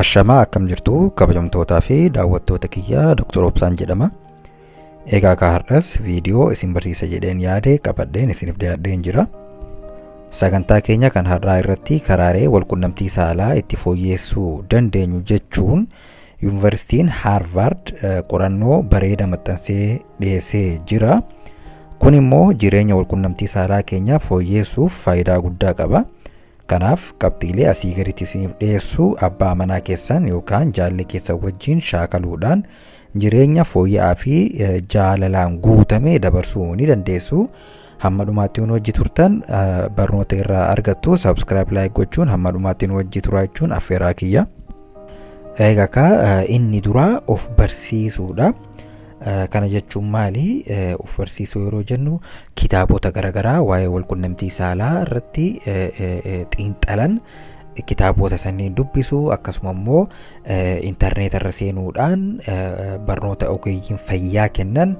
Ashamaa akkam jirtu kabajamtootaa fi daawwattoota kiyyaa Dr. Obsaan jedhama. Egaa har'as viidiyoo isin barsiisa jedheen yaade qabadheen isiniif dhiyaadheen jira. Sagantaa keenya kan har'aa irratti karaalee walqunnamtii saalaa itti fooyyeessuu dandeenyu jechuun Yuunivarsiitiin Haarvaard qorannoo bareeda maxxansee dhiyeessee jira. Kun immoo jireenya walqunnamtii saalaa keenya fooyyeessuuf faayidaa guddaa qaba. Kanaaf qabxiilee asii gaditti isiniif dhiyeessu abbaa manaa keessan yookaan jaallee keessan wajjin shaakaluudhaan jireenya fooyya'aa fi jaalalaan guutame dabarsuu ni dandeessu. Hamma dhumaatti nu wajji turtan barnoota irraa argattu. Subscribe like gochuun hamma dhumaatti nu wajji turaa jechuun affeeraa kiyya. Egaa inni duraa of barsiisuudha. Kana jechuun maali? Of barsiisuu yeroo jennu kitaabota garaagaraa waa'ee walqunnamtii saalaa irratti xiinxalan kitaabota sanniin dubbisu, akkasuma immoo intarneet irra seenuudhaan barnoota ogeeyyiin fayyaa kennan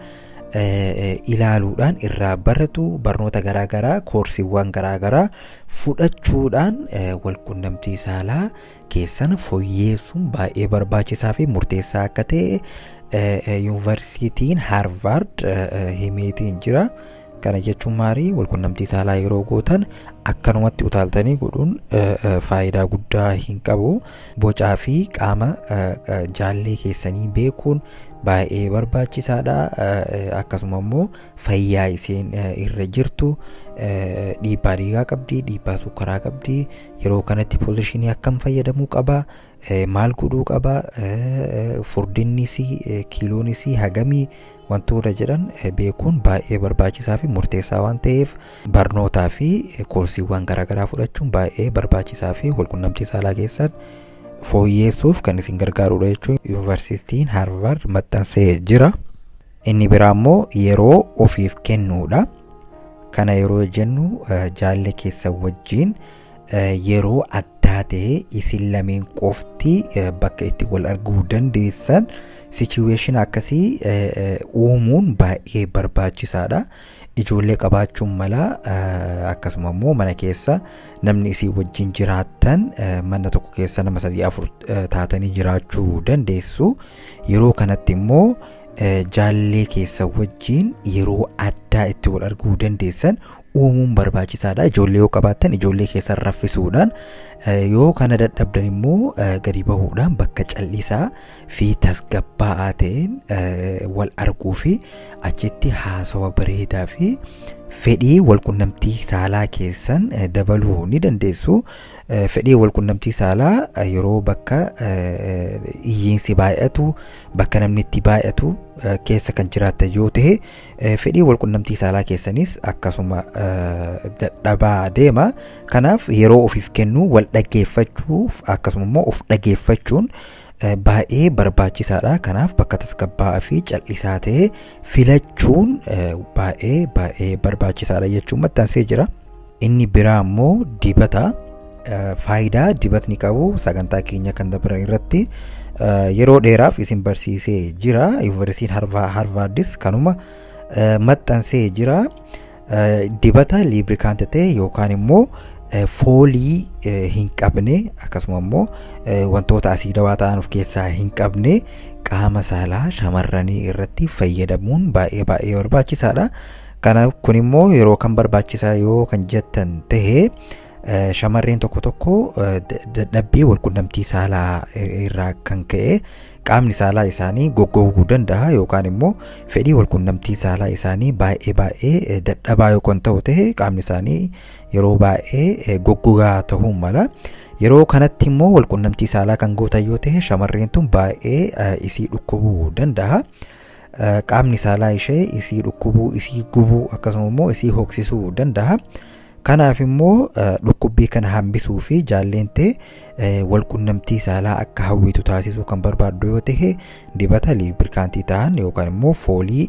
ilaaluudhaan irraa baratu, barnoota garaagaraa koorsiiwwan garaagaraa fudhachuudhaan walqunnamtii saalaa keessan fooyyeessuun baay'ee barbaachisaa fi murteessaa akka ta'e Yuunivarsiitiin Haarvaard himeetiin jira. Kana jechuun maali? Walqunnamtii saalaa yeroo gootan akkanumatti utaaltanii godhuun faayidaa guddaa hin qabu. Bocaa fi qaama jaallee keessanii beekuun baay'ee barbaachisaadha. Akkasuma immoo fayyaa isiin irra jirtu dhiibbaa dhiigaa qabdi, dhiibbaa sukkaraa qabdi, yeroo kanatti poozishinii akkam fayyadamuu qaba, maal godhuu qaba, furdinnis kiiloonis hagamii wantoota jedhan beekuun baay'ee barbaachisaa fi murteessaa waan ta'eef barnootaa fi koorsiiwwan garaagaraa fudhachuun baay'ee barbaachisaa fi walqunnamtii saalaa keessan fooyyeessuuf kan isin gargaarudha jechuun Yuunivarsiitiin Haarvaard maxxansee jira. Inni biraa immoo yeroo ofiif kennuudha. Kana yeroo jennu jaallee keessan wajjin yeroo addaa ta'e isin lameen qofti bakka itti wal arguu dandeessan situation akkasii uumuun baay'ee barbaachisaadha. Ijoollee qabaachuun mala, akkasuma immoo mana keessa namni isii wajjin jiraattan mana tokko keessa nama 3-4 taatanii jiraachuu dandeessu. Yeroo kanatti immoo jaallee keessa wajjin yeroo addaa itti wal arguu dandeessan uumuun barbaachisaadha. Ijoollee yoo qabaattan ijoollee keessan raffisuudhaan, yoo kana dadhabdan immoo gadi bahuudhaan bakka callisaa fi tasgabbaa'aa ta'een wal arguu fi achitti haasawa bareedaa fi fedhii walqunnamtii saalaa keessan dabaluu ni dandeessu. Fedhii walqunnamtii saalaa yeroo bakka iyyiinsi baay'atu, bakka namni itti baay'atu keessa kan jiraattan yoo ta'e fedhii walqunnamtii saalaa keessanis akkasuma dadhabaa deema. Kanaaf yeroo ofiif kennu wal dhaggeeffachuuf akkasuma immoo of dhaggeeffachuun baay'ee barbaachisaadha. Kanaaf bakka tasgabbaa'aa fi callisaa ta'e filachuun baay'ee barbaachisaadha jechuun maxxansee jira. Inni biraa immoo dibata. Faayidaa dibatni qabu sagantaa keenya kan dabran irratti yeroo dheeraaf isin barsiisee jira. Yuunivarsiitiin Haarvaardis kanuma maxxansee jira. Dibata liibrikaanta ta'e yookaan immoo foolii hin qabne, akkasuma immoo wantoota asiidawaa ta'an of keessaa hin qabne qaama saalaa shamarranii irratti fayyadamuun baay'ee barbaachisaadha. Kanaaf kun immoo yeroo kan barbaachisaa yoo kan jettan ta'e shamarreen tokko dadhabbii walqunnamtii saalaa irraa kan ka'e qaamni saalaa isaanii goggoguu danda'a, yookaan immoo fedhii walqunnamtii saalaa isaanii baay'ee dadhabaa yoo kan ta'u ta'e qaamni isaanii yeroo baay'ee goggogaa ta'uu mala. Yeroo kanatti immoo walqunnamtii saalaa kan gootan yoo ta'e shamarreen tun baay'ee isii dhukkubuu danda'a. Qaamni saalaa ishee isii dhukkubuu, isii gubuu, akkasuma immoo isii hoksisuu danda'a. Kanaaf immoo dhukkubbii kana hambisuu fi jaalleen ta'e walqunnamtii saalaa akka hawwitu taasisuu kan barbaaddu yoo ta'e dibata liibrikaantii ta'an yookaan immoo foolii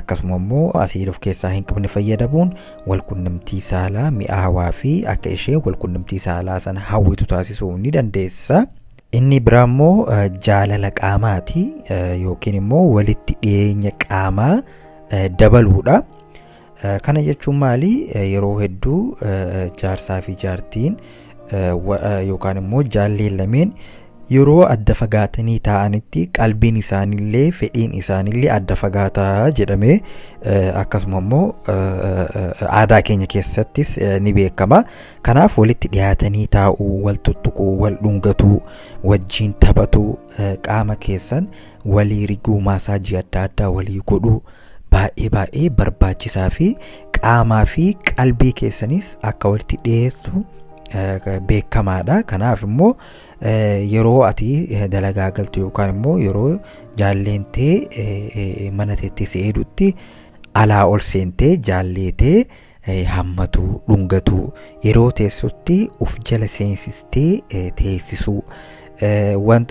akkasuma immoo asiid of keessaa hin qabne fayyadamuun walqunnamtii saalaa mi'aawaa fi akka ishee walqunnamtii saalaa sana hawwitu taasisuu ni dandeessa. Inni biraa immoo jaalala qaamaati yookiin immoo walitti dhiyeenya qaamaa dabaluudha. Kana jechuun maali? Yeroo hedduu jaarsaa fi jaartiin yookaan immoo jaalleen lameen yeroo adda fagaatanii taa'anitti qalbiin isaanillee fedhiin isaanillee adda fagaataa jedhamee akkasuma immoo aadaa keenya keessattis ni beekama. Kanaaf walitti dhiyaatanii taa'uu, wal tuttuquu, wal dhungatuu, wajjiin taphatuu, qaama keessan walii riguu maasaajii adda addaa walii godhuu baay'ee barbaachisaa fi qaamaa fi qalbii keessanis akka walitti dhiyeessu beekamaadha. Kanaaf immoo yeroo ati dalagaa galtu yookaan immoo yeroo jaalleentee mana teettee seedutti alaa ol seentee jaalleetee hammatuu, dhungatuu, yeroo teessutti uf jala seensistee teessisuu,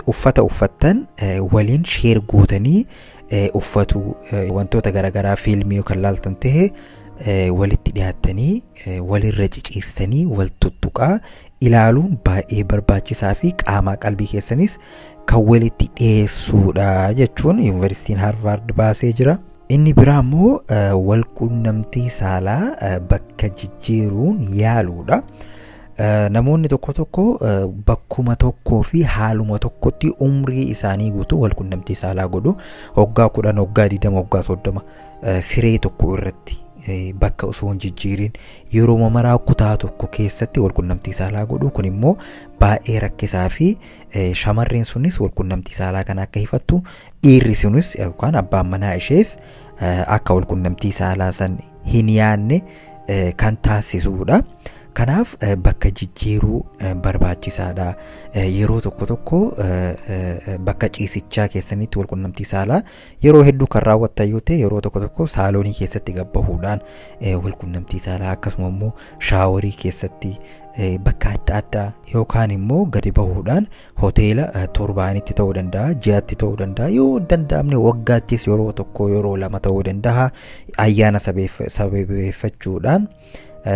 uffata uffattan waliin sheer gootanii uffatu, wantoota garaagaraa fiilmii yookaan laaltan ta'e walitti dhiyaattanii walirra ciciistanii wal tuttuqaa ilaaluun baay'ee barbaachisaa fi qaamaa qalbii keessanis kan walitti dhiyeessuudha jechuun yuunivarsiitiin Harvard baasee jira. Inni biraa immoo wal quunnamtii saalaa bakka jijjiiruun yaaluudha. Namoonni tokko bakkuma tokkoo fi haaluma tokkotti umrii isaanii guutuu wal quunnamtii saalaa godhu. Waggaa 10, waggaa 20, waggaa 30 siree tokko irratti bakka osoo hin jijjiirin yeroo maraa kutaa tokko keessatti wal quunnamtii saalaa godhu. Kun immoo baay'ee rakkisaa fi shamarreen sunis wal quunnamtii saalaa kana akka hifattu, dhiirri sunis yookaan abbaan manaa ishees akka wal quunnamtii saalaa san hin yaanne kan taasisuudha. Kanaaf bakka jijjiiruu barbaachisaadha. Yeroo tokko bakka ciisichaa keessanitti wal quunnamtii saalaa yeroo hedduu kan raawwattan yoo ta'e, yeroo tokko saaloonii keessatti gabbahuudhaan wal quunnamtii saalaa, akkasuma immoo shaaworii keessatti bakka adda addaa yookaan immoo gadi bahuudhaan hoteela torbaanitti ta'uu danda'a, ji'aatti ta'uu danda'a, yoo danda'amne waggaattis yeroo tokko yeroo lama ta'uu danda'a, ayyaana sababeeffachuudhaan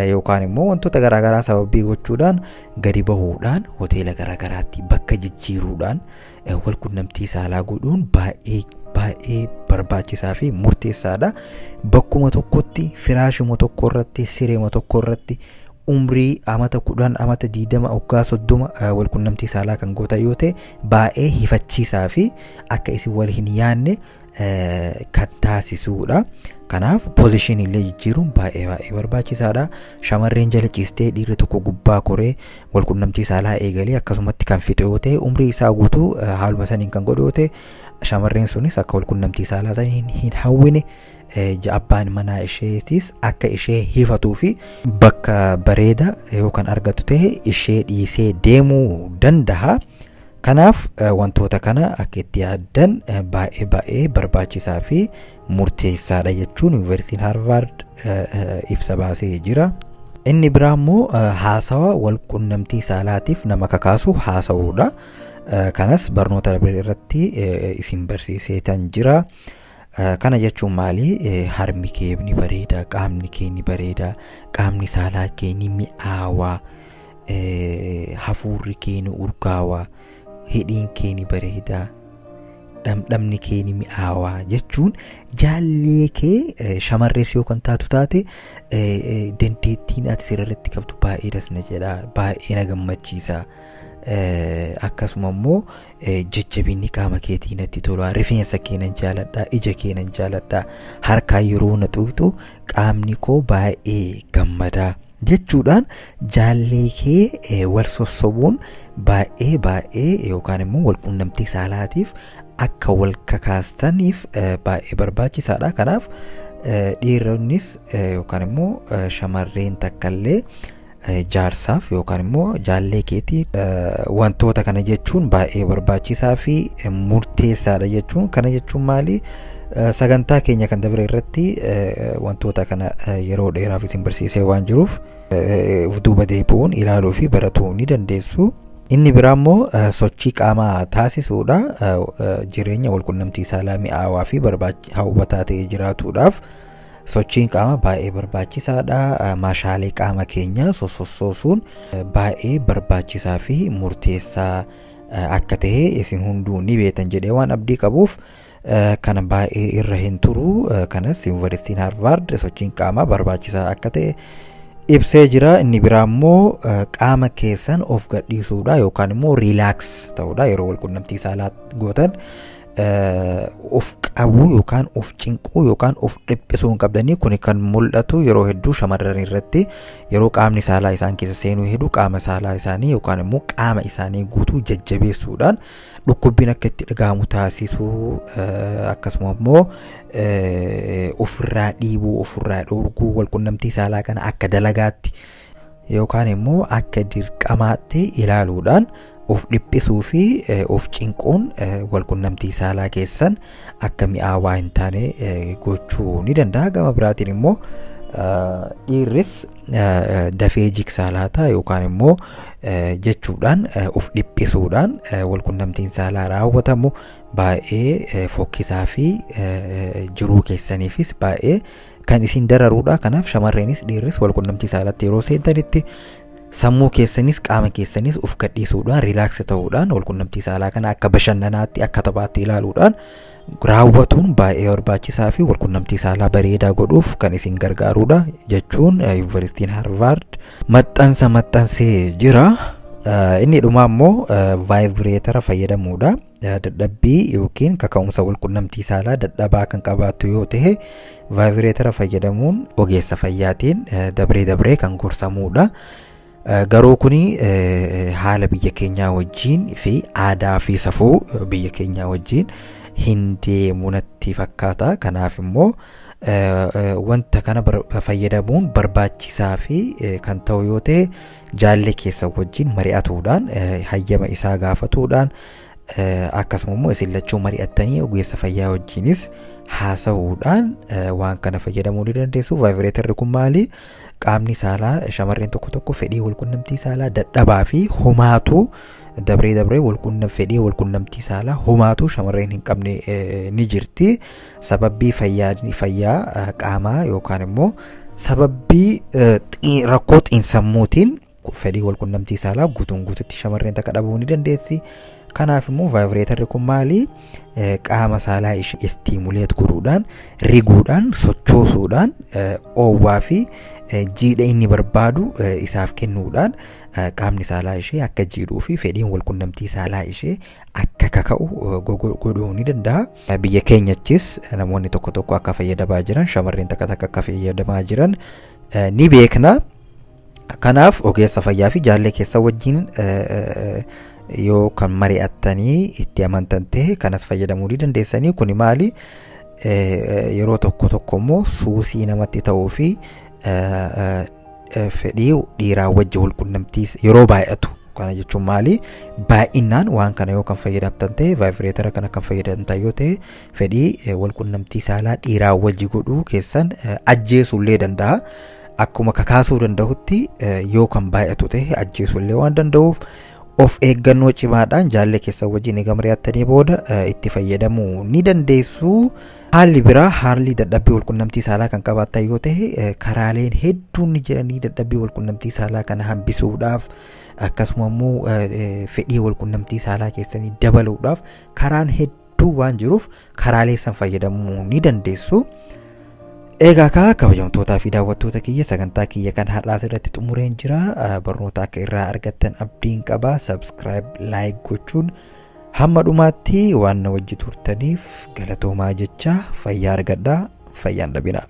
yookaan immoo wantoota garaagaraa sababii gochuudhaan gadi bahuudhaan hoteela garaagaraatti bakka jijjiiruudhaan wal quunnamtii saalaa godhuun baay'ee barbaachisaa fi murteessaadha. Bakkuma tokkotti, firaashuma tokko irratti, sireema tokko irratti umrii amata 10, amata 20, waggaa 30 wal quunnamtii saalaa kan gootan yoo ta'e baay'ee hifachiisaa fi akka isin wal hin yaanne kan taasisuudha. Kanaaf poozishinii illee jijjiiruun baay'ee barbaachisaadha. Shamarreen jala ciistee dhiirri tokko gubbaa koree wal quunnamtii saalaa eegalee akkasumatti kan fixe yoo ta'e, umrii isaa guutuu haaluma saniin kan godhu yoo ta'e, shamarreen sunis akka wal quunnamtii saalaa saniin hin hawwine, abbaan manaa isheetis akka ishee hifatuu fi bakka bareeda yookaan argatu ta'e ishee dhiisee deemuu danda'a. Kanaaf wantoota kana akka itti yaaddan baay'ee barbaachisaa fi murteessaadha jechuun yuunivarsiitiin Harvard ibsa baasee jira. Inni biraa immoo haasawa wal quunnamtii saalaatiif nama kakaasu haasa'uudha. Kanas barnoota irratti isin barsiisee tan jira. Kana jechuun maali? Harmi kee ni bareeda, qaamni kee ni bareeda, qaamni saalaa kee ni mi'aawaa, hafuurri kee ni urgaawaa, hidhiin kee ni bareeda, dhamdhamni kee ni mi'aawaa jechuun jaallee kee shamarrees yoo kan taatu taate dandeettiin ati sirriitti qabdu baay'eedhas na jedha, baay'ee na gammachiisa. Akkasuma immoo jajjabinni qaama keetii natti tola, rifeensa kee nan jaaladha, ija kee nan jaaladha, harkaa yeroo na tuqxu qaamni koo baay'ee gammada jechuudhaan jaallee kee wal sossobuun baay'ee yookaan immoo wal quunnamtii saalaatiif akka wal kakaastaniif baay'ee barbaachisaadha. Kanaaf dhiironnis yookaan immoo shamarreen takkallee jaarsaaf yookaan immoo jaallee keetii wantoota kana jechuun baay'ee barbaachisaa fi murteessaadha jechuun. Kana jechuun maali? Sagantaa keenya kan dabre irratti wantoota kana yeroo dheeraaf isin barsiisee waan jiruuf duuba deebi'uun ilaaluu fi baratuu ni dandeessu. Inni biraa immoo sochii qaamaa taasisuudha. Jireenya wal quunnamtii saalaa mi'aawaa fi hawwataa ta'ee jiraatuudhaaf sochiin qaama baay'ee barbaachisaadha. Maashaalee qaama keenya sossoosuun baay'ee barbaachisaa fi murteessaa akka ta'e isin hunduu ni beektan jedhee waan abdii qabuuf kana baay'ee irra hin turu. Kanas yuunivarsiitiin Harvard sochiin qaamaa barbaachisaa akka ta'e ibsee jira. Inni biraa immoo qaama keessan of gadhiisuudha yookaan immoo riilaaks ta'uudha. Yeroo wal quunnamtii saalaa gootan of qabuu yookaan of cinquu yookaan of dhiphisuu hin qabdanii. Kuni kan mul'atu yeroo hedduu shamarran irratti yeroo qaamni saalaa isaan keessa seenuu hedduu qaama saalaa isaanii yookaan immoo qaama isaanii guutuu jajjabeessuudhaan dhukkubbiin akka itti dhaga'amu taasisuu akkasuma immoo ofirraa dhiibuu ofirraa dhorkuu wal quunnamtii saalaa kana akka dalagaatti yookaan immoo akka dirqamaatti ilaaluudhaan of dhiphisuu fi of cinquun wal quunnamtii saalaa keessan akka mi'aawaa hin taane gochuu ni danda'a. Gama biraatiin immoo dhiirris dafee jigsaa laata yookaan immoo jechuudhaan of dhiphisuudhaan wal quunnamtiin saalaa raawwatamu baay'ee fokkisaa fi jiruu keessaniifis baay'ee kan isin dararuudha. Kanaaf shamarreenis dhiirris wal quunnamtii saalaatti yeroo seentanitti sammuu keessanis qaama keessanis of gadhiisuudhaan riilaaks ta'uudhaan wal quunnamtii saalaa kana akka bashannanaatti akka taphaatti ilaaluudhaan raawwatuun baay'ee barbaachisaa fi wal quunnamtii saalaa bareedaa godhuuf kan isin gargaarudha jechuun yuunivarsiitiin Harvard maxxansee jira. Inni dhumaa immoo vaayibireetara fayyadamuudha. Dadhabbii yookiin kaka'umsa wal quunnamtii saalaa dadhabaa kan qabaattu yoo ta'e vaayibireetara fayyadamuun ogeessa fayyaatiin dabree kan gorsamuudha. Garuu kuni haala biyya keenyaa wajjin fi aadaa fi safuu biyya keenyaa wajjin hin deemu natti fakkaata. Kanaaf immoo wanta kana fayyadamuun barbaachisaa fi kan ta'u yoo ta'e jaalle keessa wajjin mari'atuudhaan hayyama isaa gaafatuudhaan akkasuma immoo isin lachuu mari'attanii ogeessa fayyaa wajjinis haasa'uudhaan waan kana fayyadamuu ni dandeessu. Vaayibireetarri kun maali? Qaamni saalaa shamarreen tokko fedhii wal quunnamtii saalaa dadhabaa fi homaatu dabree fedhii wal quunnamtii saalaa homaatu shamarreen hin qabne ni jirti. Sababbii fayyaa qaamaa yookaan immoo sababbii rakkoo xiinsammuutiin fedhii wal quunnamtii saalaa guututti shamarreen takka dhabuu ni dandeessi. Kanaaf immoo vaayibireetarri kun maali? Qaama saalaa ishee istiimuleet godhuudhaan riguudhaan sochoosuudhaan oowwaa fi jiidha inni barbaadu isaaf kennuudhaan qaamni saalaa ishee akka jiidhuu fi fedhiin wal quunnamtii saalaa ishee akka kaka'u godhuu ni danda'a. Biyya keenyattis namoonni tokko akka fayyadamaa jiran shamarreen takka akka fayyadamaa jiran ni beekna. Kanaaf ogeessa fayyaa fi jaallee keessa wajjin yoo kan mari'attanii itti amantan ta'e kanas fayyadamuu ni dandeessanii. Kuni maali? Yeroo tokko immoo suusii namatti ta'uu fi fedhii dhiiraa wajji wal quunnamtii yeroo baay'atu. Kana jechuun maali? Baay'inaan waan kana yoo kan fayyadamtan ta'e vaayibireetara kana kan fayyadamtan yoo ta'e fedhii wal quunnamtii saalaa dhiiraa wajji godhuu keessan ajjeesullee danda'a. Akkuma kakaasuu danda'utti yoo kan baay'atu ta'e ajjeesullee waan danda'uuf of eeggannoo cimaadhaan jaalle keessa wajjin eega mari'attanii booda itti fayyadamuu ni dandeessu. Haalli biraa haalli dadhabbii wal quunnamtii saalaa kan qabaattan yoo ta'e karaaleen hedduun ni jiranii dadhabbii wal quunnamtii saalaa kana hambisuudhaaf akkasuma immoo fedhii wal quunnamtii saalaa keessanii dabaluudhaaf karaan hedduu waan jiruuf karaalee san fayyadamuu ni dandeessu. Egaa kabajamtootaa fi daawwattoota kiyya sagantaa kiyya kan har'aas irratti xumureen jira. Barnoota akka irraa argattan abdiin qaba. Subscribe, like gochuun hamma dhumaatti waan na wajji turtaniif galatoomaa jecha fayyaa argadhaa, fayyaan dhabinaa.